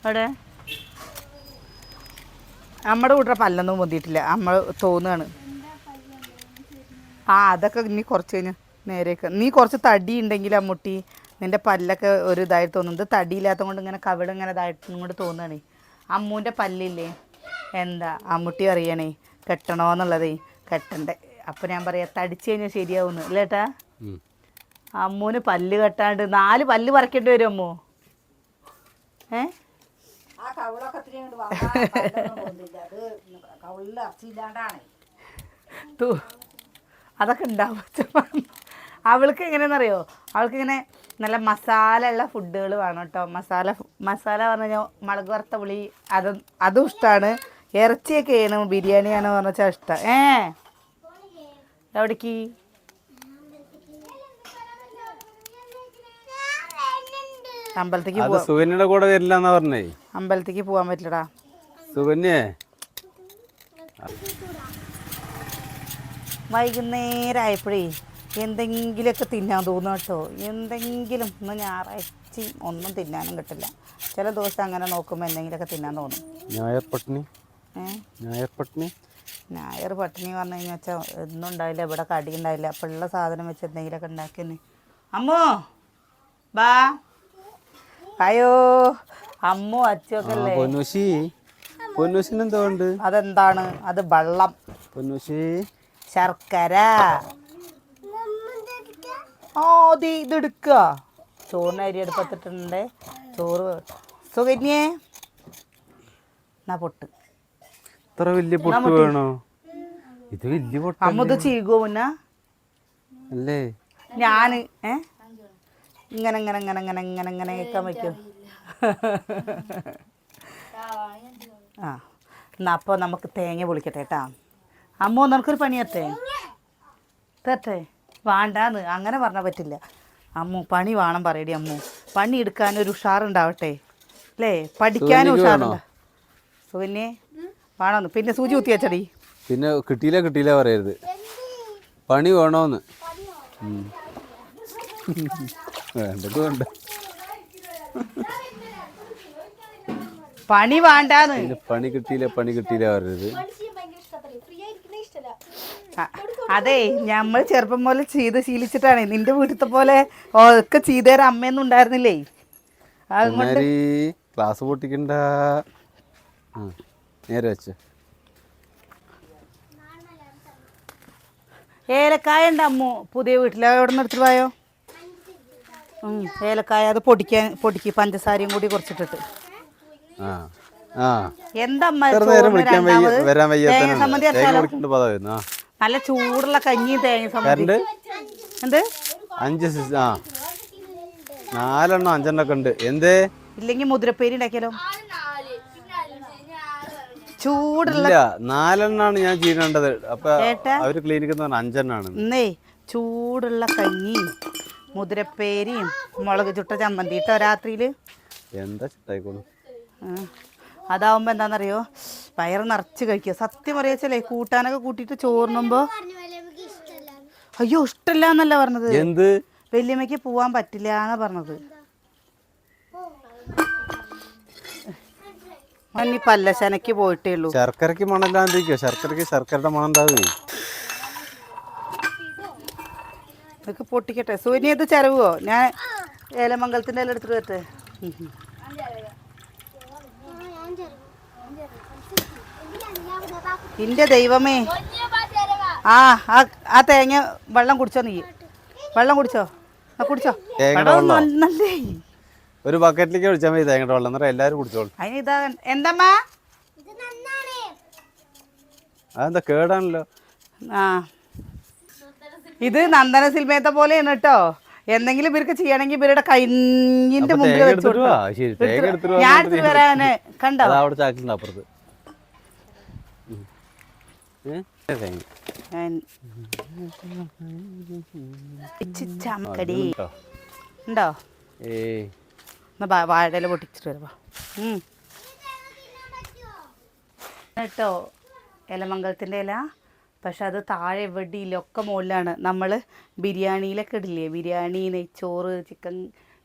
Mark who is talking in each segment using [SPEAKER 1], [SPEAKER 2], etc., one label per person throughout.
[SPEAKER 1] അവിടെ നമ്മുടെ കൂട്ടറെ പല്ലൊന്നും പൊന്തിയിട്ടില്ല. നമ്മൾ തോന്നുകയാണ്. അതൊക്കെ ഇനി കുറച്ച് കഴിഞ്ഞ് നേരെയൊക്കെ. നീ കുറച്ച് തടി ഉണ്ടെങ്കിൽ അമ്മൂട്ടി നിൻ്റെ പല്ലൊക്കെ ഒരു ഇതായിട്ട് തോന്നുന്നത്. തടിയില്ലാത്തത് കൊണ്ട് ഇങ്ങനെ കവിട് ഇങ്ങനെ ഇതായിട്ടും കൊണ്ട് തോന്നുകയാണേ. അമ്മൂൻ്റെ പല്ലില്ലേ എന്താ അമ്മൂട്ടി അറിയണേ കെട്ടണോന്നുള്ളതേ കെട്ടണ്ടേ. അപ്പം ഞാൻ പറയാം തടിച്ച് കഴിഞ്ഞാൽ ശരിയാവുന്നു അല്ലേ ഏട്ടാ? അമ്മൂന് പല്ല് കെട്ടാണ്ട് 4 പല്ല് പറിക്കേണ്ടി വരും അമ്മൂ. അതൊക്കെ ഉണ്ടാവും. അവൾക്ക് എങ്ങനെയാണെന്നറിയോ, അവൾക്കിങ്ങനെ നല്ല മസാല ഉള്ള ഫുഡുകൾ വേണം കേട്ടോ. മസാല പറഞ്ഞു കഴിഞ്ഞാൽ മുളക് വറുത്ത പുളി അതും ഇഷ്ടമാണ്. ഇറച്ചിയൊക്കെയാണ് ബിരിയാണിയാണ് പറഞ്ഞാൽ ഇഷ്ടം. എവിടേക്ക് അമ്പലത്തേക്ക് സുകന്യയുടെ കൂടെ വരില്ലെന്നാ പറഞ്ഞേ. അമ്പലത്തേക്ക് പോവാൻ പറ്റില്ലടാ സുകന്യേ. വൈകുന്നേരം ആയപ്പോഴേ എന്തെങ്കിലുമൊക്കെ തിന്നാൻ തോന്നും കേട്ടോ. എന്തെങ്കിലും ഇന്ന് ഞായറാഴ്ച ഒന്നും തിന്നാനും കിട്ടില്ല. ചില ദിവസം അങ്ങനെ നോക്കുമ്പോൾ എന്തെങ്കിലുമൊക്കെ തിന്നാൻ തോന്നും. ഞായർ പട്ടിണി പറഞ്ഞു കഴിഞ്ഞാൽ ഒന്നും ഉണ്ടാവില്ല. ഇവിടെ കടി ഉണ്ടാവില്ല. അപ്പോൾ ഉള്ള സാധനം വെച്ച് എന്തെങ്കിലുമൊക്കെ ഉണ്ടാക്കി തന്നെ. അമ്മോ ബാ. അയ്യോ അമ്മു അച്ചൊക്കെ അല്ലേ. അതെന്താണ്? അത് വെള്ളം, ശർക്കര. ഇതെടുക്കുക. ചോറിന് അരി എടുപ്പത്തിട്ടുണ്ട്. ചോറ് സുകന്യേ പൊട്ട്. ഇത്ര വലിയ പൊട്ട് വേണോ? ഇത് വലിയ പൊട്ട്. അമ്മ ഇത് ചീകോ മുന്ന അല്ലേ? ഞാന് ഇങ്ങനെ ഇങ്ങനെ ഇങ്ങനെ ഇങ്ങനെ ഇങ്ങനെ ഇങ്ങനെ കേൾക്കാൻ പറ്റുമോ? എന്നാ അപ്പോൾ നമുക്ക് തേങ്ങ പൊളിക്കട്ടെ കേട്ടാ. അമ്മോ നമുക്കൊരു പണിയത്തേ തരട്ടെ? വേണ്ടാന്ന് അങ്ങനെ പറഞ്ഞാൽ പറ്റില്ല. അമ്മു പണി വേണം പറയടി അമ്മു. പണി എടുക്കാനൊരു ഉഷാറുണ്ടാവട്ടെ അല്ലേ? പഠിക്കാനും ഉഷാറുണ്ട. സുകന്യേ വേണമെന്ന്. പിന്നെ സൂചി കുത്തി വെച്ചടി. പിന്നെ കിട്ടിയില്ല പറയരുത്. പണി വേണോന്ന്. വേണ്ടത് വേണ്ട. പണി വേണ്ടാന്ന്. പണി കിട്ടിയില്ല പറയരുത്. അതെ നമ്മൾ ചെറുപ്പം പോലെ ചെയ്ത് ശീലിച്ചിട്ടാണ്. നിന്റെ വീട്ടിലത്തെ പോലെ ഒക്കെ ചെയ്തേരാ അമ്മയൊന്നും ഉണ്ടായിരുന്നില്ലേ. അതുകൊണ്ട് ക്ലാസ് പൊട്ടിക്കണ്ട. നേരെ വെച്ച് ഏലക്കായ ഉണ്ട് അമ്മു പുതിയ വീട്ടിൽ. എവിടെ നിന്ന് എടുത്തിട്ട് പോയോ? ഏലക്കായ അത് പൊടിക്ക് പഞ്ചസാരയും കൂടി കുറച്ചിട്ടിട്ട്. നല്ല ചൂടുള്ള കഞ്ഞിയും തേങ്ങ സമ്മതി. എന്ത് 4 5 ഉണ്ട്. എന്തേ ഇല്ലെങ്കിൽ മുതിരപ്പേരി ഉണ്ടാക്കിയാലോ? ചൂടുള്ള 4 ഞാൻ ചെയ്യേണ്ടത്. അപ്പൊ അവര് ക്ലിനിക്ക് 5 ഇന്നേ ചൂടുള്ള കഞ്ഞിയും മുതിരപ്പേരിയും മുളക് ചുട്ട ചമ്മന്തി ഇട്ടോ രാത്രിയില്. എന്താ ചിട്ടായിക്കോളൂ. അതാവുമ്പോ എന്താണെന്നറിയോ, വയറ് നിറച്ച് കഴിക്കുക. സത്യം പറയാച്ചല്ലേ, കൂട്ടാനൊക്കെ കൂട്ടിയിട്ട് ചോറിനുമ്പോ അയ്യോ ഇഷ്ടല്ല എന്നല്ല പറഞ്ഞത്. എന്ത് വല്യമ്മയ്ക്ക് പോവാൻ പറ്റില്ല എന്നാ പറഞ്ഞത്. ഇനി പല്ലശനക്ക് പോയിട്ടേ ഉള്ളൂ. ശർക്കരക്ക് മണല്ലാണ്ടിരിക്കോ? ശർക്കരയുടെ മണം ഉണ്ടാവേ. ഇതൊക്കെ പൊട്ടിക്കട്ടെ. സൂര്യ ഇത് ചിലവോ? ഞാൻ ഏലമംഗലത്തിൻ്റെ എല്ലാം എടുത്തിട്ട് വരട്ടെ. എൻ്റെ ദൈവമേ. ആ തേങ്ങ വെള്ളം കുടിച്ചോ? നീ വെള്ളം കുടിച്ചോ? കുടിച്ചോ? നല്ലേ ഒരു ബക്കറ്റിലേക്ക് ഒഴിച്ചാൽ മതി തേങ്ങയുടെ വെള്ളം. എന്നറിയാം എല്ലാവരും കുടിച്ചോളൂ. അതിന് ഇതാ എന്തമ്മാ അതെന്താ കേടാണല്ലോ. ഇത് നന്ദന സിൽമയത്തെ പോലെയാണ് കേട്ടോ. എന്തെങ്കിലും ഇവർക്ക് ചെയ്യണമെങ്കിൽ ഇവരുടെ കൈന്റെ മുമ്പിൽ വെച്ചോളൂ. ഞാൻ എടുത്തിട്ട് വരാന് കണ്ടോ? അവിടെ ചാക്കിലുണ്ട് അപ്പുറത്ത്. ചമ്മക്കടി ഉണ്ടോ? എന്നാ വാഴയില പൊട്ടിച്ചിട്ട് വരുമ്പോ കേട്ടോ. ഏലമംഗലത്തിൻ്റെ ഇല. പക്ഷെ അത് താഴെ എവിടെയില്ല, ഒക്കെ മുകളിലാണ്. നമ്മൾ ബിരിയാണിയിലൊക്കെ ഇടില്ലേ, ബിരിയാണി നെയ്ച്ചോറ് ചിക്കൻ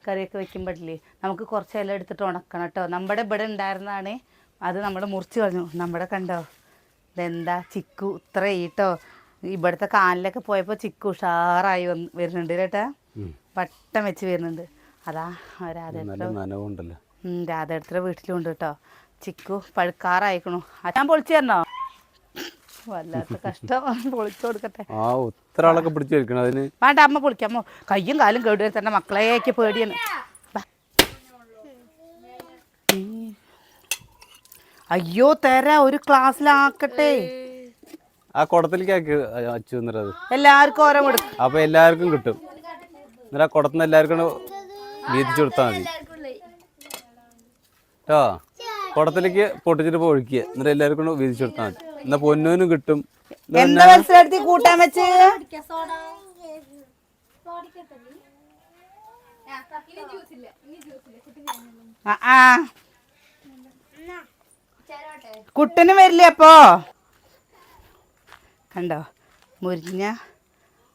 [SPEAKER 1] കറിയൊക്കെ വെക്കുമ്പോഴില്ലേ നമുക്ക് കുറച്ച് ഇല എടുത്തിട്ട് ഉണക്കണം കേട്ടോ. നമ്മുടെ ഇവിടെ ഉണ്ടായിരുന്നതാണ്, അത് നമ്മൾ മുറിച്ച് കളഞ്ഞു. നമ്മുടെ കണ്ടോ ഇതെന്താ ചിക്കു ഇത്ര കേട്ടോ. ഇവിടുത്തെ കാലിലൊക്കെ പോയപ്പോൾ ചിക്കു ഉഷാറായി വരുന്നുണ്ട് കേട്ടാ, വട്ടം വെച്ച് വരുന്നുണ്ട്. അതാ രാധേടത്തിൻ്റെ വീട്ടിലും ഉണ്ട് കേട്ടോ ചിക്കു. പഴുക്കാറായിക്കണു. അച്ഛൻ പൊളിച്ചു തരണോ? വല്ലാത്ത കഷ്ടം. പൊളിച്ചു കൊടുക്കട്ടെ. വേണ്ട അമ്മ പൊളിക്കാം. അമ്മ കയ്യും കാലും കേടു തന്നെ മക്കളെയൊക്കെ പേടിയാണ്. അയ്യോ തരാ ഒരു ക്ലാസ്സിലാക്കട്ടെ.
[SPEAKER 2] ആ കുടത്തിലേക്ക്
[SPEAKER 1] എല്ലാവർക്കും ഓരോ കൊടുക്കും.
[SPEAKER 2] അപ്പൊ എല്ലാവർക്കും കിട്ടും. എന്നിട്ട് ആ കുടത്തുനിന്ന് എല്ലാവർക്കും വീതിച്ചു കൊടുത്താൽ മതി കേട്ടോ. കുടത്തിലേക്ക് പൊട്ടിച്ചിട്ട് ഒഴിക്കുക, എന്നിട്ട് എല്ലാവർക്കും വീതിച്ചു കൊടുത്താൽ മതി. എന്നാ പൊന്നൂനും കിട്ടും.
[SPEAKER 1] എന്താ മത്സരത്തി കൂട്ടാൻ വെച്ച് കുട്ടന് വരില്ലേ അപ്പോ? കണ്ടോ മുരിഞ്ഞ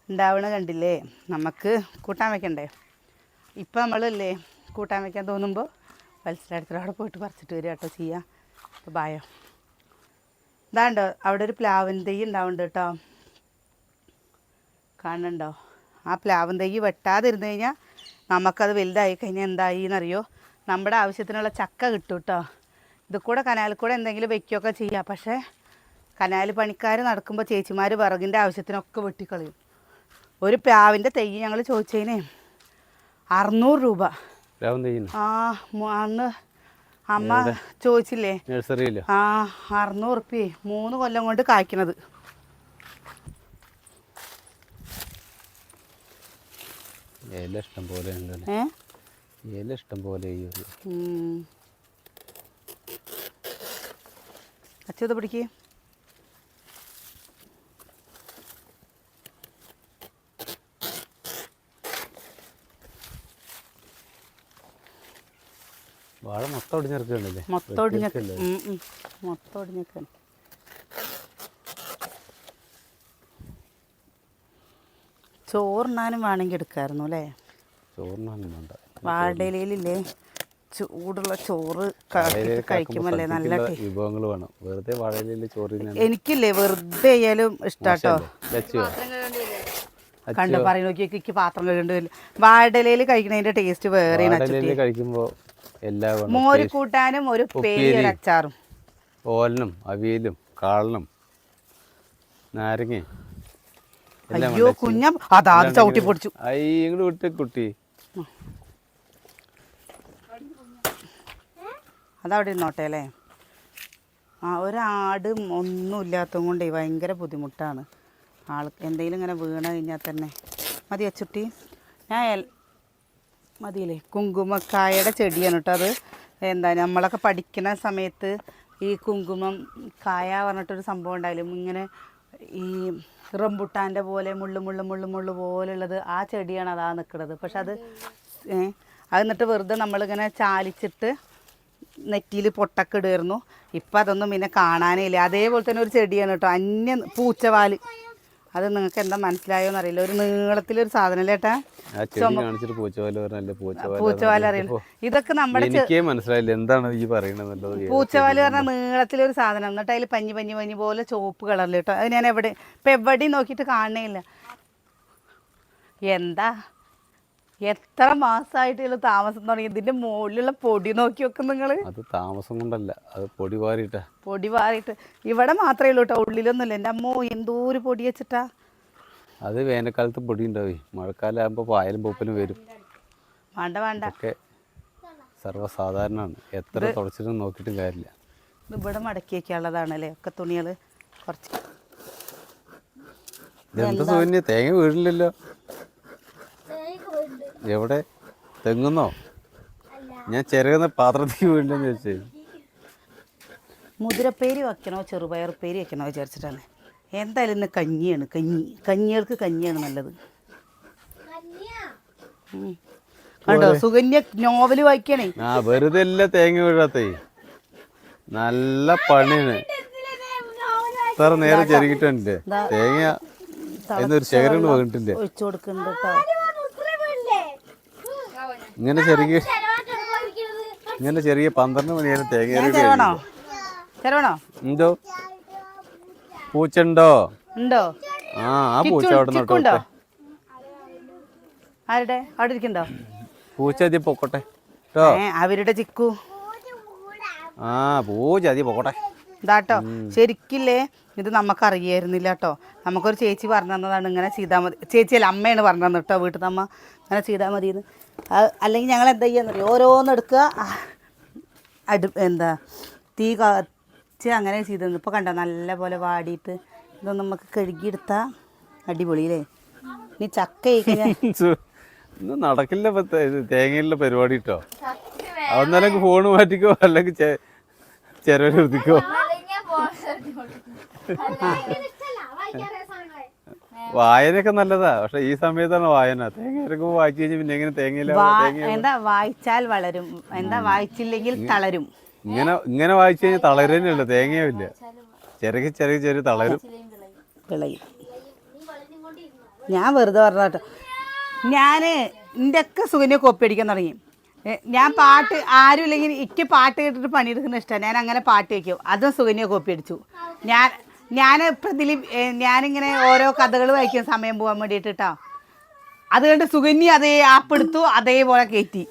[SPEAKER 1] ഉണ്ടാവണ കണ്ടില്ലേ? നമുക്ക് കൂട്ടാൻ വെക്കണ്ടേ? ഇപ്പം നമ്മളല്ലേ കൂട്ടാൻ വെക്കാൻ തോന്നുമ്പോൾ മത്സരത്തിലവിടെ പോയിട്ട് പറിച്ചിട്ട് വരിക കേട്ടോ ചെയ്യാം. അപ്പോൾ ബായോ ഇതാണ്ടോ അവിടെ ഒരു പ്ലാവിൻ തൈ ഉണ്ടാവുന്നുണ്ട് കേട്ടോ, കാണുന്നുണ്ടോ? ആ പ്ലാവിൻ തൈ വെട്ടാതിരുന്ന് കഴിഞ്ഞാൽ നമുക്കത് വലുതായി കഴിഞ്ഞാൽ എന്തായി എന്നറിയോ? നമ്മുടെ ആവശ്യത്തിനുള്ള ചക്ക കിട്ടും കേട്ടോ. ഇത് കൂടെ കനാലിൽ കൂടെ എന്തെങ്കിലും വെക്കുകയൊക്കെ ചെയ്യാം. പക്ഷേ കനാൽ പണിക്കാർ നടക്കുമ്പോൾ ചേച്ചിമാർ വിറകിൻ്റെ ആവശ്യത്തിനൊക്കെ വെട്ടിക്കളയും. ഒരു പ്ലാവിൻ്റെ തൈ ഞങ്ങൾ ചോദിച്ചതിന് 600 രൂപ. അന്ന് അമ്മ ചോദിച്ചില്ലേ? 600 റുപ്യ 3 കൊല്ലം കൊണ്ട് കായ്ക്കണത്. അച്ഛത് പിടിക്ക്.
[SPEAKER 2] വാഴ മൊത്തം ഒടിഞ്ഞിറക്കണ്ടല്ലേ?
[SPEAKER 1] മൊത്തം ഒടിഞ്ഞൊക്കെ. ചോറിനാനും വേണമെങ്കിൽ എടുക്കായിരുന്നു അല്ലേ?
[SPEAKER 2] ചോറിനാനും വേണ്ട.
[SPEAKER 1] വാഴയിലയിലില്ലേ ചൂടുള്ള ചോറ് കഴിക്കുമല്ലേ നല്ല
[SPEAKER 2] വിഭവങ്ങൾ വേണം. വെറുതെ വാഴയിലെ ചോറ്
[SPEAKER 1] എനിക്കില്ലേ വെറുതെ ആയാലും ഇഷ്ടാട്ടോ. കണ്ടു പറയും നോക്കി പാത്രം കഴുകേണ്ടി വരില്ല. വാഴയിലയിൽ കഴിക്കുന്നതിന്റെ ടേസ്റ്റ് വേറെ.
[SPEAKER 2] കഴിക്കുമ്പോ
[SPEAKER 1] മോര് കൂട്ടാനും ഒരു പേര് അച്ചാറും
[SPEAKER 2] ഓലനും അവിയലും കാളനും നാരങ്ങ.
[SPEAKER 1] അയ്യോ കുഞ്ഞ അതാ ചവിട്ടി പൊടിച്ചു.
[SPEAKER 2] വിട്ട് കുട്ടി
[SPEAKER 1] അതവിടെ ഇരുന്നോട്ടെ അല്ലേ? ഒരാട് ഒന്നും ഇല്ലാത്തത് കൊണ്ടേ ഭയങ്കര ബുദ്ധിമുട്ടാണ്. എന്തെങ്കിലും ഇങ്ങനെ വീണ് കഴിഞ്ഞാൽ തന്നെ മതി അച്ചുട്ടി. ഞാൻ മതിയില്ലേ കുങ്കുമക്കായയുടെ ചെടിയാണ് കേട്ടോ. അത് എന്താ നമ്മളൊക്കെ പഠിക്കുന്ന സമയത്ത് ഈ കുങ്കുമം കായ പറഞ്ഞിട്ടൊരു സംഭവം ഉണ്ടായാലും ഇങ്ങനെ ഈ റംബുട്ടാൻ്റെ പോലെ മുള്ളു പോലുള്ളത് ആ ചെടിയാണ് അതാ നിൽക്കുന്നത്. പക്ഷെ അത് എന്നിട്ട് വെറുതെ നമ്മളിങ്ങനെ ചാലിച്ചിട്ട് നെറ്റിയിൽ പൊട്ടൊക്കെ ഇടുമായിരുന്നു. ഇപ്പം അതൊന്നും പിന്നെ കാണാനേ ഇല്ല. അതേപോലെ തന്നെ ഒരു ചെടിയാണ് കേട്ടോ, പൂച്ചവാല്. അത് നിങ്ങൾക്ക് എന്താ മനസ്സിലായോന്ന് അറിയില്ല, ഒരു നീളത്തിലൊരു സാധനം അല്ലേ ഏട്ടാ? പൂച്ചവാല് അറിയില്ല. ഇതൊക്കെ നമ്മുടെ പൂച്ചവാല് പറഞ്ഞ നീളത്തിലൊരു സാധനം. എന്നിട്ട് അതിൽ പഞ്ഞി പോലെ ചുവപ്പ് കളറിൽ കേട്ടോ. അത് ഞാൻ എവിടെയും നോക്കിയിട്ട് കാണണേയില്ല. എന്താ എത്ര മാസമായിട്ടുള്ള താമസം തുടങ്ങി? ഇതിന്റെ മുകളിലുള്ള പൊടി നോക്കി വെക്കും നിങ്ങൾ.
[SPEAKER 2] അത് താമസം കൊണ്ടല്ല, അത് പൊടി വാരിയിട്ട്
[SPEAKER 1] ഇവിടെ മാത്രമേ ഉള്ളൂ കേട്ടോ, ഉള്ളിലൊന്നുമില്ല. എൻ്റെ അമ്മോ എന്തോരു പൊടി വെച്ചിട്ടാ.
[SPEAKER 2] അത് വേനൽക്കാലത്ത് പൊടി ഉണ്ടാവേ, മഴക്കാലം ആകുമ്പോൾ പായലും പൂപ്പലും വരും.
[SPEAKER 1] വേണ്ട
[SPEAKER 2] ഒക്കെ സർവ്വസാധാരണമാണ്. എത്ര തുടച്ചിട്ടും നോക്കിയിട്ടും കാര്യമില്ല.
[SPEAKER 1] ഇത് ഇവിടെ മടക്കി വയ്ക്കാനുള്ളതാണല്ലേ ഒക്കെ തുണികൾ. കുറച്ച്
[SPEAKER 2] എന്താ സൂര്യ തേങ്ങ വീടില്ലല്ലോ? എവിടെ തെങ്ങുന്നോ? ഞാൻ ചെറുകുന്ന പാത്രത്തിൽ വീടില്ലെന്ന് ചോദിച്ചേ.
[SPEAKER 1] മുതിരപ്പേരി വെക്കണോ ചെറുപയർപ്പേരി വെക്കണോ വിചാരിച്ചിട്ടാണ്. എന്തായാലും ഇന്ന് കഞ്ഞിയാണ്. കഞ്ഞികൾക്ക് കഞ്ഞിയാണ് നല്ലത്. കണ്ടോ സുകന്യ നോവല് വായിക്കണേ.
[SPEAKER 2] വെറുതെ അല്ല തേങ്ങ വീഴാത്തേ, നല്ല പണിയാണ്. ഇത്ര നേരം ചെറുകിട്ടുണ്ട് തേങ്ങ എന്നൊരു ശേഖരം വീണിട്ടില്ലേ?
[SPEAKER 1] ഒഴിച്ചു കൊടുക്കുന്നുണ്ട് കേട്ടോ.
[SPEAKER 2] ഇങ്ങനെ ചെറിയ 12 മണിയാണ് തേങ്ങ
[SPEAKER 1] ചെറുവണോ ചെറുവണോ
[SPEAKER 2] എന്തോ പൂച്ചുണ്ടോ
[SPEAKER 1] ഉണ്ടോ
[SPEAKER 2] ആ പൂച്ച അവിടെ
[SPEAKER 1] ചിക്കുണ്ടോ ആരുടെ അവിടെ ഇരിക്കണ്ടോ
[SPEAKER 2] പൂച്ച അതി പൊക്കോട്ടെ കേട്ടോ
[SPEAKER 1] അവരുടെ ചിക്കു
[SPEAKER 2] ആ പൂച്ച അതി പൊക്കോട്ടെ
[SPEAKER 1] ഇതാട്ടോ ശരിക്കില്ലേ ഇത് നമുക്കറിയായിരുന്നില്ല കേട്ടോ നമുക്കൊരു ചേച്ചി പറഞ്ഞു തന്നതാണ് ഇങ്ങനെ ചെയ്താൽ മതി ചേച്ചിയല്ല അമ്മയാണ് പറഞ്ഞു തന്നത് കേട്ടോ വീട്ടിൽ നിന്ന് അമ്മ ഇങ്ങനെ ചെയ്താൽ മതിയെന്ന് അല്ലെങ്കിൽ ഞങ്ങൾ എന്താ ചെയ്യാന്നറിയോ ഓരോന്നെടുക്കുക എന്താ തീ കച്ച് അങ്ങനെ ചെയ്തെന്ന് ഇപ്പോൾ കണ്ടോ നല്ല പോലെ വാടിയിട്ട് ഇതൊന്നും നമുക്ക് കഴുകിയെടുത്താൽ അടിപൊളിയില്ലേ ഇനി ചക്ക
[SPEAKER 2] ഇന്ന് നടക്കില്ല തേങ്ങയിലുള്ള പരിപാടി കേട്ടോ അന്നല്ലെങ്കിൽ ഫോണ് മാറ്റിക്കോ അല്ലെങ്കിൽ ചെറുതിക്കോ വായനയൊക്കെ നല്ലതാ പക്ഷെ ഈ സമയത്താണ് വായന തേങ്ങ ഇറക്കുമ്പോ വായിച്ചു കഴിഞ്ഞാൽ പിന്നെ എങ്ങനെ
[SPEAKER 1] എന്താ വായിച്ചാൽ വളരും എന്താ വായിച്ചില്ലെങ്കിൽ തളരും
[SPEAKER 2] ഇങ്ങനെ വായിച്ചു കഴിഞ്ഞാൽ തളരുന്നേ തേങ്ങയില്ല ചെറിയ തളരും
[SPEAKER 1] വിളയും ഞാൻ വെറുതെ പറഞ്ഞ കേട്ടോ ഞാൻ എൻ്റെ ഒക്കെ സുഖനെ കോപ്പി അടിക്കാൻ തുടങ്ങി ഞാൻ പാട്ട് ആരും ഇല്ലെങ്കിൽ എനിക്ക് പാട്ട് കേട്ടിട്ട് പണിയെടുക്കുന്ന ഇഷ്ടമാണ് ഞാൻ അങ്ങനെ പാട്ട് വയ്ക്കും അതും സുകന്യ കോപ്പി അടിച്ചു ഞാൻ ഞാനിങ്ങനെ ഓരോ കഥകൾ വായിക്കും സമയം പോകാൻ വേണ്ടിയിട്ട് കേട്ടോ അത് കണ്ട് സുകന്യ അതേ ആപ്പ് എടുത്തു അതേപോലെ കയറ്റി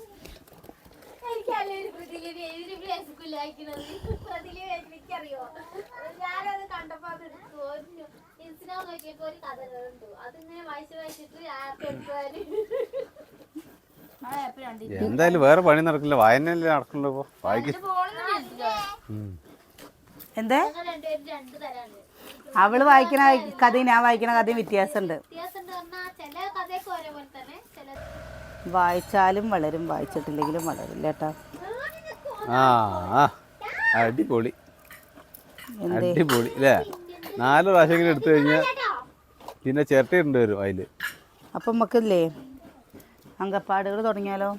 [SPEAKER 2] എന്തായാലും വേറെ പണി നടക്കില്ല വായനല്ലേ നടക്കുള്ളൂ ഇപ്പൊ വായിക്കും
[SPEAKER 1] എന്തേ അവള് വായിക്കണ കഥയും ഞാൻ വായിക്കണ കഥയും വ്യത്യാസമുണ്ട് വായിച്ചാലും വളരും വായിച്ചിട്ടില്ലെങ്കിലും വളരില്ല കേട്ടോ
[SPEAKER 2] അടിപൊളി അടിപൊളി അല്ലേ 4 പ്രാവശ്യം എടുത്തു കഴിഞ്ഞാൽ പിന്നെ ചിരട്ടയുണ്ട് വരും അതില്
[SPEAKER 1] അപ്പം നമുക്കില്ലേ അങ്കപ്പാടുകൾ തുടങ്ങിയാലോ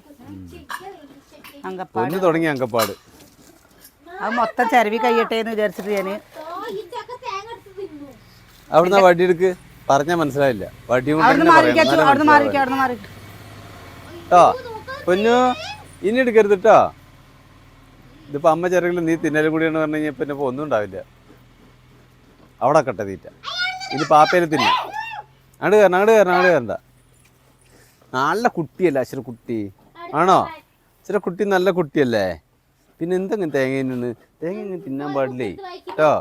[SPEAKER 1] അങ്കപ്പാട്
[SPEAKER 2] തുടങ്ങി അങ്കപ്പാട്
[SPEAKER 1] അത് മൊത്തം ചരവി കഴിയട്ടെ എന്ന് വിചാരിച്ചിട്ട് ഞാൻ
[SPEAKER 2] അവിടുന്ന് വടി എടുക്ക് പറഞ്ഞാ മനസ്സിലായില്ല വടി കേട്ടോ പൊന്നു ഇനി എടുക്കരുത് കേട്ടോ ഇതിപ്പോ അമ്മ ചെറുകിൽ നീ തിന്നലും കൂടിയാണെന്ന് പറഞ്ഞു കഴിഞ്ഞാൽ പിന്നെ ഒന്നും ഉണ്ടാവില്ല അവിടെ കട്ട തീറ്റ ഇത് പാപ്പേനെ തിന്ന അങ്ങോട്ട് കയറണ്ട നല്ല കുട്ടിയല്ലേ അച്ഛന കുട്ടി ആണോ അച്ഛന കുട്ടി നല്ല കുട്ടിയല്ലേ പിന്നെ എന്തെങ്കിലും തേങ്ങ ഇങ്ങനെ തിന്നാൻ പാടില്ലേ കേട്ടോ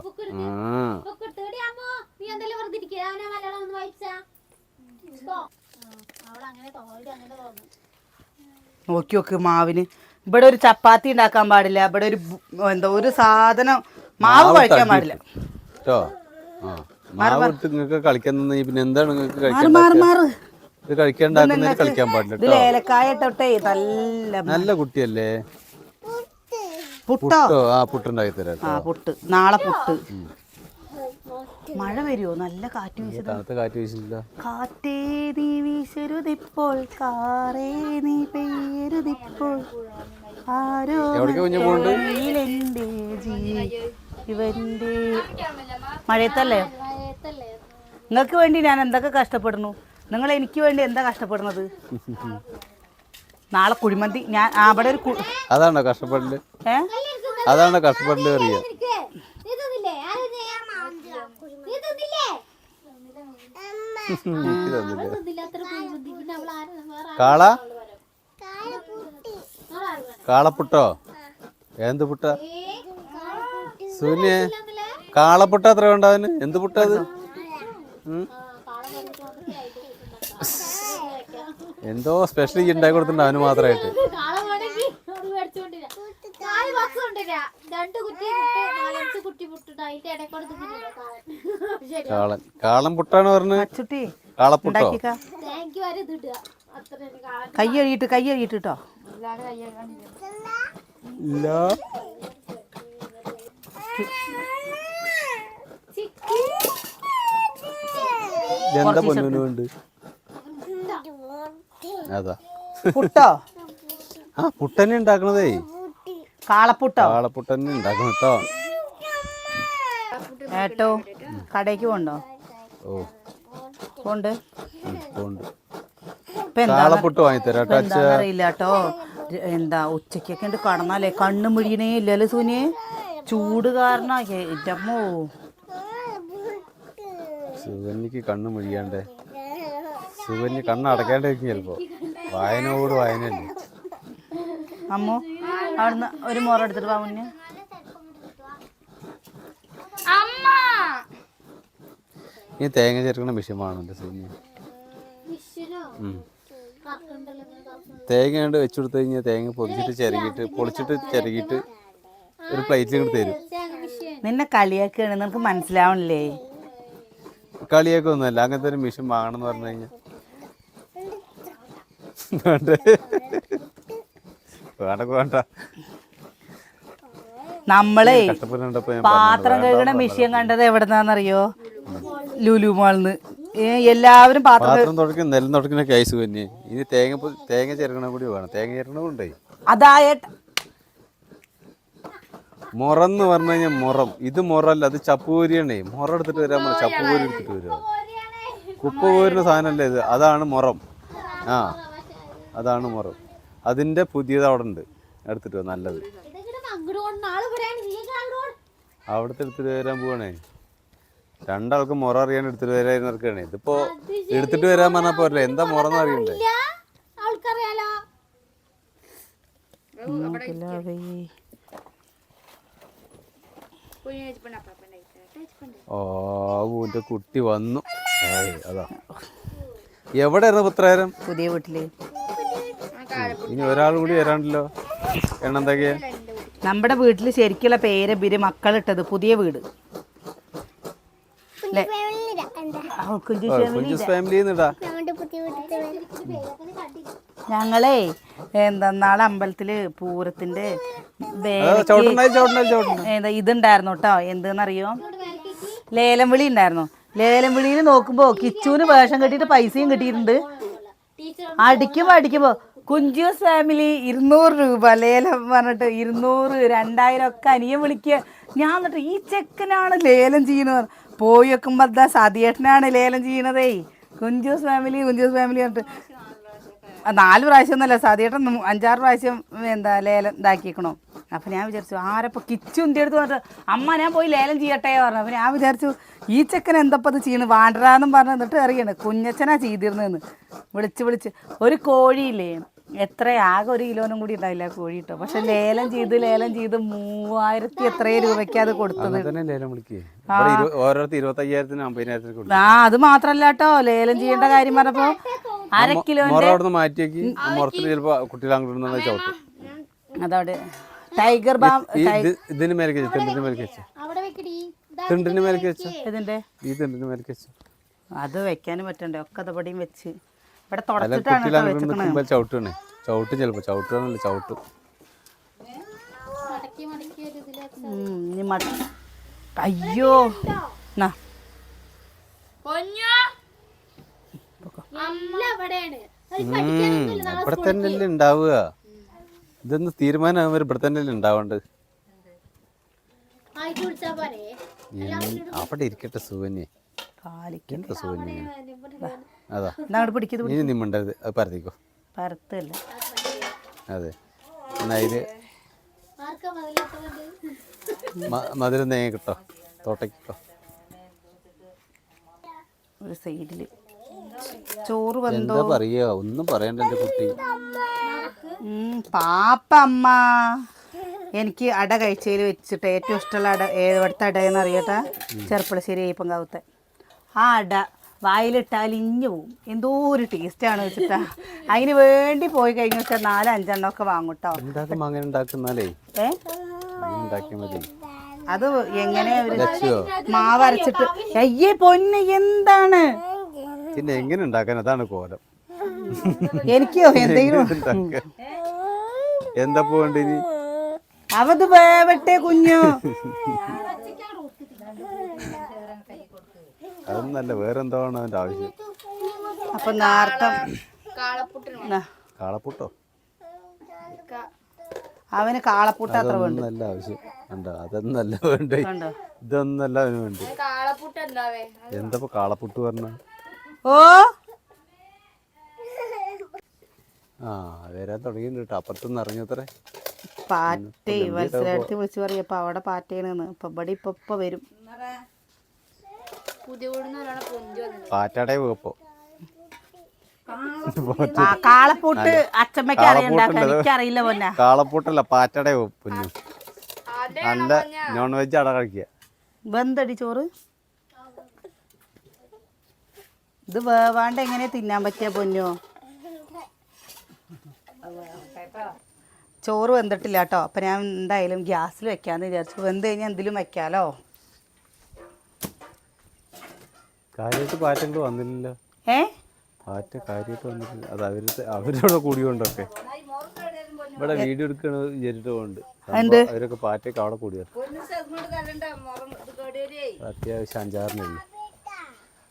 [SPEAKER 1] നോക്കി നോക്ക് മാവിന് ഇവിടെ ഒരു ചപ്പാത്തി ഉണ്ടാക്കാൻ പാടില്ല ഇവിടെ ഒരു സാധനം മാവ് കഴിക്കാൻ പാടില്ല
[SPEAKER 2] കേട്ടോ നിങ്ങൾക്ക് കളിക്കാൻ പിന്നെ എന്താണ് നിങ്ങൾക്ക് കഴിക്കാൻ കളിക്കാൻ പാടില്ല
[SPEAKER 1] ഏലക്കായ തൊട്ടേ
[SPEAKER 2] നല്ല കുട്ടിയല്ലേ
[SPEAKER 1] പുട്ടോ
[SPEAKER 2] പുട്ടുണ്ടാക്കി തരാം
[SPEAKER 1] പുട്ട് നാളെ പുട്ട് മഴ വരുമോ നല്ല കാറ്റ്
[SPEAKER 2] വീശില്ല
[SPEAKER 1] കാറ്റേ നീ വീശരുതിപ്പോൾ കാറേ നീ പെയ്യരുതിപ്പോൾ ആരോ ഇവന്റെ മഴയത്തല്ലേ നിങ്ങൾക്ക് വേണ്ടി ഞാൻ എന്തൊക്കെ കഷ്ടപ്പെടുന്നു നിങ്ങൾ എനിക്ക് വേണ്ടി എന്താ കഷ്ടപ്പെടുന്നത് നാളെ കുഴിമന്തി ഞാൻ അവിടെ ഒരു
[SPEAKER 2] അതാണോ കഷ്ടപ്പെടല് അതാണോ കഷ്ടപ്പെടല് അറിയാം കാളപ്പുട്ടോ എന്ത് പുട്ട സൂര്യ കാളപ്പുട്ട എത്ര വേണ്ടവന് എന്ത് പുട്ട അത് എന്തോ സ്പെഷ്യൽ ഉണ്ടാക്കി കൊടുത്തിട്ടുണ്ട് അവന് മാത്രമായിട്ട് കാളൻ പുട്ടാണ് പറഞ്ഞത് കാളപ്പുട്ടോ
[SPEAKER 1] കൈ കഴിയിട്ടോ
[SPEAKER 2] ഇല്ല എന്താ പൊന്നുണ്ട് അതാ
[SPEAKER 1] പുട്ടോ
[SPEAKER 2] പുട്ടന്നെ ഉണ്ടാക്കണതേ
[SPEAKER 1] കാളപ്പുട്ടന്നെ
[SPEAKER 2] ഉണ്ടാക്കണം കേട്ടോ
[SPEAKER 1] ഏട്ടോ കടയ്ക്ക് പോണ്ടോ
[SPEAKER 2] ഓ
[SPEAKER 1] പോണ്ട്
[SPEAKER 2] പോണ്ട്
[SPEAKER 1] ഇപ്പൊ എന്താ
[SPEAKER 2] കാളപ്പുട്ട് വാങ്ങിത്തരാം കേട്ടോ.
[SPEAKER 1] എന്താന്നറിയില്ല കേട്ടോ. എന്താ ഉച്ചക്കൊക്കെ ഉണ്ട് കടന്നാലേ കണ്ണു മുഴിയണേ ഇല്ലല്ലോ സൂനെ, ചൂട് കാരണം. ഏറ്റമ്മോ
[SPEAKER 2] സുകന്യക്ക് കണ്ണ് മുഴിയാണ്ടേ, സുകന്യ കണ്ണ് അടയ്ക്കാണ്ടിരിക്കും ചിലപ്പോ. വായനയോട് വായനയല്ലേ.
[SPEAKER 1] അമ്മോ അവിടുന്ന് ഒരു മുറ എടുത്തിട്ട് വാ മുന്നേ.
[SPEAKER 2] ഈ തേങ്ങ ചേർക്കുന്ന മെഷീൻ വേണമല്ലോ സുകന്യ. തേങ്ങ കൊണ്ട് വെച്ചു കൊടുത്തു കഴിഞ്ഞാൽ തേങ്ങ പൊളിച്ചിട്ട് ചിരകിയിട്ട് ഒരു പ്ലേറ്റിൽ കൊണ്ട് തരും.
[SPEAKER 1] നിന്നെ കളിയാക്കാണ്, നിനക്ക് മനസ്സിലാവണില്ലേ?
[SPEAKER 2] കളിയൊക്കെ ഒന്നുമല്ല, അങ്ങനത്തെ ഒരു മെഷീൻ വാങ്ങണം എന്ന് പറഞ്ഞു കഴിഞ്ഞാൽ വേണ്ട.
[SPEAKER 1] നമ്മളെ പാത്രം കഴുകണ മെഷീൻ കണ്ടത് എവിടെന്നാന്നറിയോ? ലുലു മാളിന്ന്. എല്ലാവരും
[SPEAKER 2] പാത്രം തുടക്കുന്ന നെല്ല് തുടക്കുന്ന കേസ് തന്നെ. ഇനി തേങ്ങ ചേർക്കണ കൂടി വേണം. തേങ്ങ ചേർക്കണമുണ്ടേ.
[SPEAKER 1] അതായത്
[SPEAKER 2] മുറന്ന് പറഞ്ഞു കഴിഞ്ഞാൽ മുറം. ഇത് മുറല്ല, അത് ചപ്പൂരിയാണേ. മുറ എടുത്തിട്ട് വരാൻ ചപ്പൂരി എടുത്തിട്ട് വരിക. കുപ്പ പോരുന്ന സാധനമല്ലേ ഇത്, അതാണ് മുറം. ആ അതാണ് മുറം. അതിന്റെ പുതിയത് അവിടെ ഉണ്ട്, എടുത്തിട്ട് നല്ലത്. അവിടുത്തെ എടുത്തിട്ട് വരാൻ പോവാണേ. രണ്ടാൾക്ക് മുറ അറിയാൻ എടുത്തിട്ട് വരാൻ നടക്കുകയാണ്. ഇതിപ്പോ എടുത്തിട്ട് വരാൻ പറഞ്ഞാൽ പോരല്ലേ, എന്താ മുറന്ന് അറിയണ്ടേ? ഓന്റെ കുട്ടി വന്നു. അതാ എവിടെയായിരുന്നു പുത്രേരം?
[SPEAKER 1] പുതിയ വീട്ടില്.
[SPEAKER 2] ഇനി ഒരാൾ കൂടി വരാണ്ടല്ലോ. എണ്ണെന്തൊക്കെയാ
[SPEAKER 1] നമ്മുടെ വീട്ടില് ശരിക്കുള്ള പേര് ബിര് മക്കളിട്ടത്. പുതിയ വീട് ഞങ്ങളെ നാളെ അമ്പലത്തില് പൂരത്തിന്റെ ഇതുണ്ടായിരുന്നു കേട്ടോ. എന്തെന്നറിയോ? ലേലം വിളി ഉണ്ടായിരുന്നു. ലേലം വിളിയിൽ നോക്കുമ്പോ കിച്ചുവിന് വേഷം കെട്ടിയിട്ട് പൈസയും കിട്ടിയിട്ടുണ്ട്. അടിക്കുമ്പോ കുഞ്ചൂസ് ഫാമിലി 200 രൂപ ലേലം പറഞ്ഞിട്ട് 200, 2000 ഒക്കെ അനിയൻ വിളിക്കുക. ഞാൻ എന്നിട്ട് ഈ ചെക്കനാണ് ലേലം ചെയ്യുന്നത്. പോയി വെക്കുമ്പോ സതിയേട്ടനാണ് ലേലം ചെയ്യണതേ. കുഞ്ചൂസ് ഫാമിലി പറഞ്ഞിട്ട് 4 പ്രാവശ്യം ഒന്നല്ല, സതിയേട്ടൻ 5-6 പ്രാവശ്യം ലേലം ഇതാക്കിക്കണോ. അപ്പം ഞാൻ വിചാരിച്ചു ആരപ്പോൾ കിച്ചുൻ്റെ അടുത്ത് പറഞ്ഞിട്ട് അമ്മ ഞാൻ പോയി ലേലം ചെയ്യട്ടെ പറഞ്ഞു. അപ്പം ഞാൻ വിചാരിച്ചു ഈ ചെക്കൻ എന്തപ്പോൾ അത് ചെയ്യുന്നത് വാണ്ടരാന്നും പറഞ്ഞ് എന്നിട്ട് അറിയണേ കുഞ്ഞച്ചനാ ചെയ്തിരുന്നതെന്ന്. വിളിച്ച് ഒരു കോഴിയില്ലേ, എത്ര ആകെ 1 കിലോനും കൂടി ഉണ്ടാവില്ല കോഴി കേട്ടോ. പക്ഷെ ലേലം ചെയ്ത് 3000 എത്രയോ രൂപയ്ക്ക് അത് കൊടുത്തത്. അത് മാത്രല്ല കേട്ടോ, ലേലം ചെയ്യേണ്ട കാര്യം പറഞ്ഞപ്പോ 1/2 കിലോന്റെ അതോടെ ടൈഗർ ബാം അത് വെക്കാനും പറ്റണ്ടേ. ഒക്കെ അതപടിയും വെച്ച് ഇവിടെ തുടച്ചിട്ടാണ്
[SPEAKER 2] ചവിട്ടും ചവിട്ടും.
[SPEAKER 1] അയ്യോ
[SPEAKER 2] ഇവിടെ തന്നെയല്ലേ ഉണ്ടാവുക. ഇതൊന്ന് തീരുമാനമാകുമ്പോൾ ഇവിടെ തന്നെയല്ലേ ഉണ്ടാവേണ്ടത്. അവിടെ ഇരിക്കട്ടെ സുകന്യ. സുകന്യ അതാ ഇനി നിമ്മണ്ടത് അത് പരത്തിക്കോ. അതെ എന്നാ ഇത് മധുരം തേങ്ങ കിട്ടോ, തോട്ടക്കിട്ടോ.
[SPEAKER 1] ഒരു സൈഡില് ചോറ്
[SPEAKER 2] എന്താ പറയാ, ഒന്നും പറയണ്ട എന്റെ കുട്ടി.
[SPEAKER 1] പാപ്പ അമ്മ എനിക്ക് അട കഴിച്ചതിൽ വെച്ചിട്ട് ഏറ്റവും ഇഷ്ടമുള്ള അട ഏവിടുത്തെ അടയെന്ന് അറിയട്ടെ? ചെറുപ്പളശ്ശേരി അയ്യപ്പൻകാവത്തെ ആ അട വായിലിട്ടാൽ ഇഞ്ഞു പോവും. എന്തോ ഒരു ടേസ്റ്റാണ് വെച്ചിട്ടാ. അതിന് വേണ്ടി പോയി കഴിഞ്ഞ വെച്ചാൽ 4-5 എണ്ണമൊക്കെ വാങ്ങൂട്ടോ. അത് എങ്ങനെയാ മാവ് അരച്ചിട്ട് അയ്യേ പൊന്നെ എന്താണ്
[SPEAKER 2] പിന്നെ എങ്ങനെ ഉണ്ടാക്കാൻ, അതാണ് കോലം.
[SPEAKER 1] എനിക്കോ എന്തെങ്കിലും
[SPEAKER 2] എന്താ പോകണ്ട ഇനി
[SPEAKER 1] അവത് വേവട്ടെ കുഞ്ഞു.
[SPEAKER 2] അതൊന്നല്ല, വേറെന്താണ് അതിന്റെ ആവശ്യം.
[SPEAKER 1] അപ്പൊ നേരത്തെ
[SPEAKER 2] കാളപ്പുട്ടോ
[SPEAKER 1] അവന് കാളപ്പുട്ട് അത്ര വേണ്ട.
[SPEAKER 2] നല്ല ആവശ്യം ഉണ്ടോ? അതൊന്നല്ല വേണ്ടേ, ഇതൊന്നല്ല അവന് വേണ്ടി. എന്താ കാളപ്പുട്ട് പറഞ്ഞ?
[SPEAKER 1] ഓ
[SPEAKER 2] ആ വരാൻ തുടങ്ങിയിട്ടുണ്ട് കേട്ടോ. അപ്പുറത്തുനിന്ന് ഇറങ്ങിയത്രേ.
[SPEAKER 1] പാറ്റേ വത്സരടുത്ത് വിളിച്ച് പറയപ്പോ അവിടെ പാറ്റേണെന്ന്. ഇപ്പൊ ഇവിടെ ഇപ്പൊ വരും.
[SPEAKER 2] പാറ്റയുടെ വേപ്പോ
[SPEAKER 1] കാളപ്പൂട്ട് അച്ചമ്മയ്ക്ക് അറിയണ്ടാക്കാൻ എനിക്കറിയില്ല പൊന്ന.
[SPEAKER 2] കാളപ്പൂട്ടല്ല പാറ്റയുടെ കുഞ്ഞു. നല്ല നോൺ വെജ് അട കഴിക്കുക.
[SPEAKER 1] വെന്തടി ചോറ് ഇത് വേവാണ്ട് എങ്ങനെ തിന്നാൻ പറ്റിയ പൊന്നോ? ചോറ് വെന്തിട്ടില്ല കേട്ടോ. അപ്പം ഞാൻ എന്തായാലും ഗ്യാസിൽ വെക്കാമെന്ന് വിചാരിച്ചു. വെന്ത് കഴിഞ്ഞാൽ എന്തെങ്കിലും വെക്കാലോ.
[SPEAKER 2] കാര്യമായിട്ട് പാറ്റങ്ങൾ വന്നില്ലല്ലോ. പാറ്റ കാര്യമായിട്ട് വന്നിട്ടില്ല. അത് അവരോട് കൂടിയോണ്ടൊക്കെ ഇവിടെ വീഡിയോ എടുക്കണ വിചാരിച്ചിട്ട് പോകുന്നുണ്ട്. അവരൊക്കെ പാറ്റയൊക്കെ അവിടെ കൂടിയത് അത്യാവശ്യം 5-6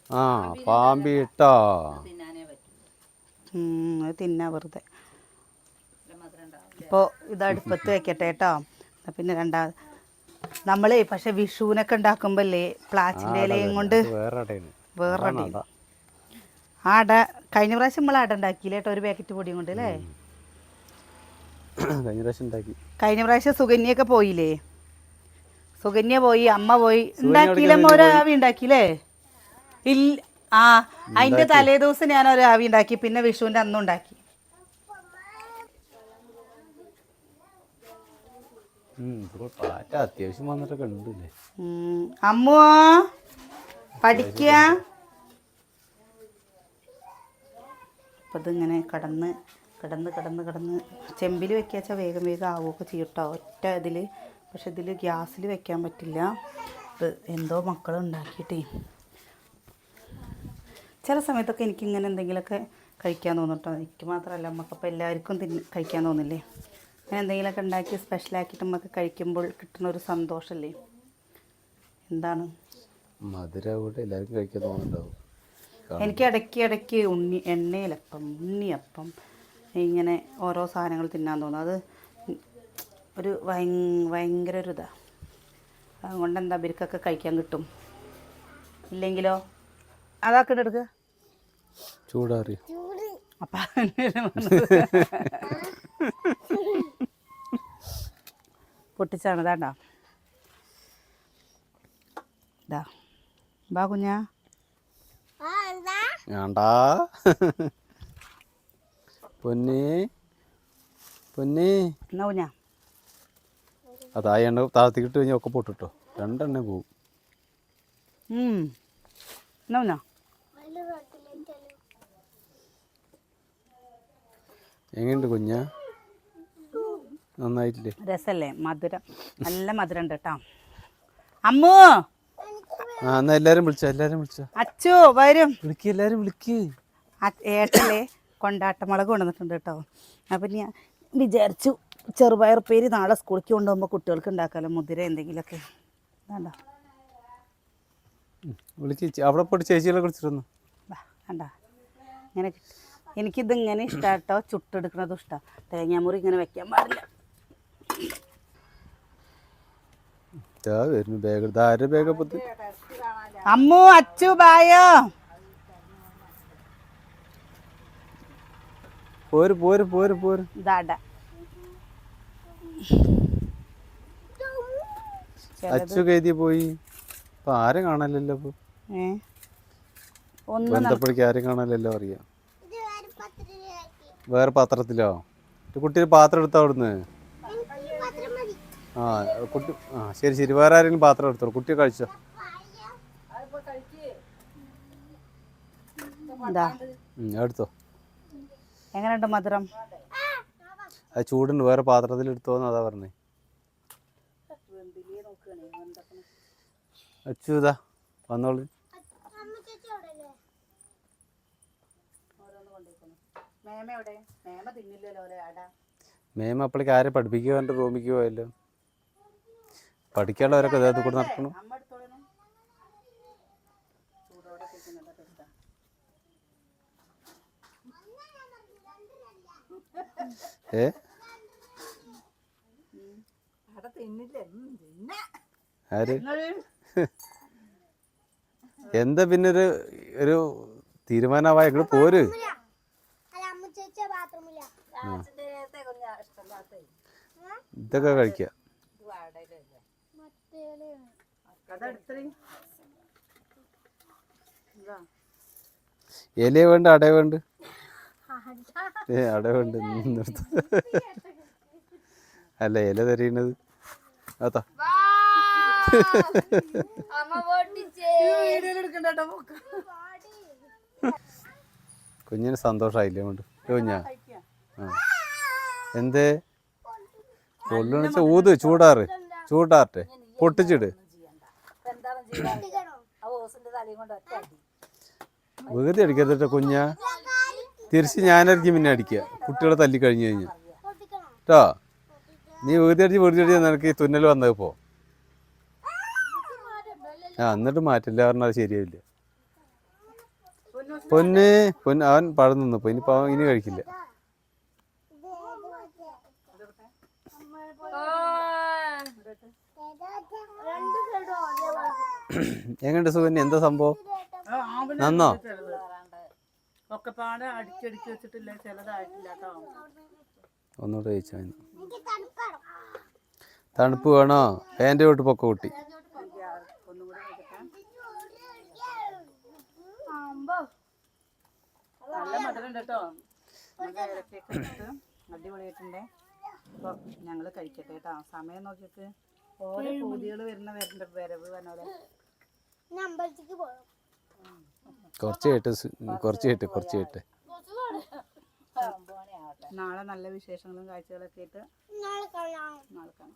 [SPEAKER 2] ആ പാമ്പി ഇട്ടോ
[SPEAKER 1] തിന്നാ വെറുതെ. ഇപ്പോൾ ഇത് അടുപ്പത്ത് വെക്കട്ടെ കേട്ടോ. പിന്നെ രണ്ടാമത് നമ്മളേ പക്ഷെ വിഷുവിനൊക്കെ ഉണ്ടാക്കുമ്പോഴല്ലേ പ്ലാച്ചിൻ്റെ ഇലയും കൊണ്ട് വേറെ അട. കഴിഞ്ഞ പ്രാവശ്യം നമ്മൾ അട ഉണ്ടാക്കിയില്ലേ കേട്ടോ, ഒരു പാക്കറ്റ് പൊടിയും കൊണ്ട് അല്ലേ? കഴിഞ്ഞ പ്രാവശ്യം സുകന്യൊക്കെ പോയില്ലേ? സുകന്യ പോയി, അമ്മ പോയി. ഉണ്ടാക്കിയില്ലേ അമ്മ? ഒരു ആവി ഉണ്ടാക്കിയില്ലേ? ഇല്ല. ആ അതിൻ്റെ തലേ ദിവസം ഞാൻ ഒരു ആവി ഉണ്ടാക്കി. പിന്നെ വിഷുവിൻ്റെ അന്നും ഉണ്ടാക്കി.
[SPEAKER 2] അത്യാവശ്യം വന്നിട്ടൊക്കെ ഉണ്ടല്ലേ.
[SPEAKER 1] അമ്മോ പഠിക്കുക. അപ്പം ഇതിങ്ങനെ കടന്ന് ചെമ്പിൽ വെക്കാച്ചാൽ വേഗം ആവുകയൊക്കെ ചെയ്യട്ടോ ഒറ്റ ഇതിൽ. പക്ഷെ ഇതിൽ ഗ്യാസിൽ വെക്കാൻ പറ്റില്ല. ഇത് എന്തോ മക്കൾ ഉണ്ടാക്കിയിട്ടേ. ചില സമയത്തൊക്കെ എനിക്കിങ്ങനെ എന്തെങ്കിലുമൊക്കെ കഴിക്കാൻ തോന്നും കേട്ടോ. എനിക്ക് മാത്രമല്ല, നമുക്കപ്പോൾ എല്ലാവർക്കും കഴിക്കാൻ തോന്നില്ലേ? അങ്ങനെ എന്തെങ്കിലുമൊക്കെ ഉണ്ടാക്കി സ്പെഷ്യലാക്കിയിട്ട് നമുക്ക് കഴിക്കുമ്പോൾ കിട്ടുന്ന ഒരു സന്തോഷമല്ലേ? എന്താണ്
[SPEAKER 2] മധുരം എല്ലാവർക്കും കഴിക്കാൻ തോന്നുന്നുണ്ടാവും.
[SPEAKER 1] എനിക്ക് ഇടയ്ക്ക് എണ്ണയിലപ്പം, ഉണ്ണിയപ്പം, ഇങ്ങനെ ഓരോ സാധനങ്ങൾ തിന്നാൻ തോന്നും. അത് ഒരു ഭയങ്കര ഒരു ഇതാണ്. അതുകൊണ്ട് എന്താ ഇവർക്കൊക്കെ കഴിക്കാൻ കിട്ടും. ഇല്ലെങ്കിലോ അതാക്കിട്ട് എടുക്കുക
[SPEAKER 2] ചൂടാറി.
[SPEAKER 1] അപ്പം പൊട്ടിച്ചാണ് ഇതാണ്ടാ. ഇതാ ബാ കുഞ്ഞാ.
[SPEAKER 2] വേണ്ടാ പൊന്നേ
[SPEAKER 1] എന്നാ കുഞ്ഞാ.
[SPEAKER 2] അത് ആ എണ്ണ താഴ്ത്തിക്കിട്ട് കഴിഞ്ഞാൽ ഒക്കെ പൊട്ടിട്ടോ. 2 എണ്ണ പോവും.
[SPEAKER 1] എന്നാ കുഞ്ഞാ.
[SPEAKER 2] എങ്ങനെയുണ്ട് കുഞ്ഞാ? നന്നായിട്ടില്ലേ?
[SPEAKER 1] രസല്ലേ? മധുരം, നല്ല മധുരം ഉണ്ട് കേട്ടോ. അമ്മു
[SPEAKER 2] എന്നാ എല്ലാരും വിളിച്ചോ.
[SPEAKER 1] അച്ചു വരും.
[SPEAKER 2] എല്ലാരും വിളിക്ക്.
[SPEAKER 1] ഏട്ടല്ലേ കൊണ്ടാട്ടമുളക് കൊണ്ടുവന്നിട്ടുണ്ട് കേട്ടോ. അപ്പം ഞാൻ വിചാരിച്ചു ചെറുപയറുപ്പേരി നാളെ സ്കൂളിലേക്ക് കൊണ്ടുപോകുമ്പോൾ കുട്ടികൾക്ക് ഉണ്ടാക്കാമല്ലോ. മുതിര എന്തെങ്കിലുമൊക്കെ. വേണ്ട
[SPEAKER 2] വിളിക്ക്. അവിടെ പോയിട്ട് ചേച്ചികളെ കുറിച്ചിട്ടൊന്നു
[SPEAKER 1] വേണ്ട. ഇങ്ങനെ എനിക്കിതിങ്ങനെ ഇഷ്ടമാണ് കേട്ടോ. ചുട്ടെടുക്കുന്നതും ഇഷ്ടമാണ്. തേങ്ങാമുറി ഇങ്ങനെ വെക്കാൻ പാടില്ല. അമ്മു അച്ചു ബായോ.
[SPEAKER 2] പോര്. അച്ചു കരുതി പോയി. ഇപ്പൊ ആരും കാണാനല്ലോ. ബന്ധപ്പെടുക്കി ആരും കാണാനല്ലോ. അറിയാം. വേറെ പാത്രത്തിലോ? കുട്ടി പാത്രം എടുത്തോ അവിടുന്ന്? കുട്ടി ശരി. വേറെ ആരെങ്കിലും പാത്രം എടുത്തോ. കുട്ടിയെ കഴിച്ചോ. എടുത്തോ.
[SPEAKER 1] എങ്ങനെയുണ്ട് മധുരം?
[SPEAKER 2] അത് ചൂടുണ്ട്. വേറെ പാത്രത്തിൽ എടുത്തോന്ന് അതാ പറഞ്ഞേ. അച്ചുതാ വന്നോളൂ. മേമ അപ്പോഴേക്ക് ആരെ പഠിപ്പിക്കുക? എൻ്റെ റൂമിക്ക് പോയല്ലോ. പഠിക്കാനുള്ളവരൊക്കെ ഇതേത് കൂടെ നടക്കണം. ആര് എന്താ പിന്നെ ഒരു തീരുമാനമായ പോര്. ഇതൊക്കെ കഴിക്കുക. ഇല വേണ്ട അട വേണ്ട അട വേണ്ട അല്ല ഇല തരീണത് അതാ കുഞ്ഞിന് സന്തോഷായില്ലേ കൊണ്ട് കുഞ്ഞാ എന്തേ കൊള്ളുന്ന വെച്ചാൽ ഊത് ചൂടാറട്ടെ പൊട്ടിച്ചിട് വെറുതെ അടിക്കത്തിട്ട് കുഞ്ഞാ തിരിച്ച് ഞാനായിരിക്കും പിന്നെ അടിക്കുക കുട്ടികളെ തല്ലി കഴിഞ്ഞു കഴിഞ്ഞാൽ കേട്ടോ. നീ വെറുതെ അടിച്ച് നിനക്ക് ഈ തുന്നൽ വന്നത് പോ. എന്നിട്ട് മാറ്റില്ല പറഞ്ഞാൽ അത് ശരിയായില്ല. പൊന്ന് അവൻ പഴം നിന്നപ്പോ ഇനി കഴിക്കില്ല. എങ്ങനെയുണ്ട് സുകന്യ? എന്താ സംഭവം? നന്നോ? ഒന്നുകൂടെ കഴിച്ചാ തണുപ്പ് വേണോ? ഫാൻ്റെ തൊട്ട് പൊക്ക കൂട്ടി.
[SPEAKER 1] നല്ല മധുരം കേട്ടോ. അടിപൊളിയായിട്ടുണ്ടേ. അപ്പോൾ ഞങ്ങൾ കഴിക്കട്ടെ കേട്ടോ. സമയം നോക്കിയിട്ട് ഓരോ പൂതികൾ വരുന്ന വരവ് പറഞ്ഞ
[SPEAKER 2] കുറച്ച്
[SPEAKER 1] നാളെ നല്ല വിശേഷങ്ങളും കാഴ്ചകളൊക്കെ ആയിട്ട് നാളെ കാണാം.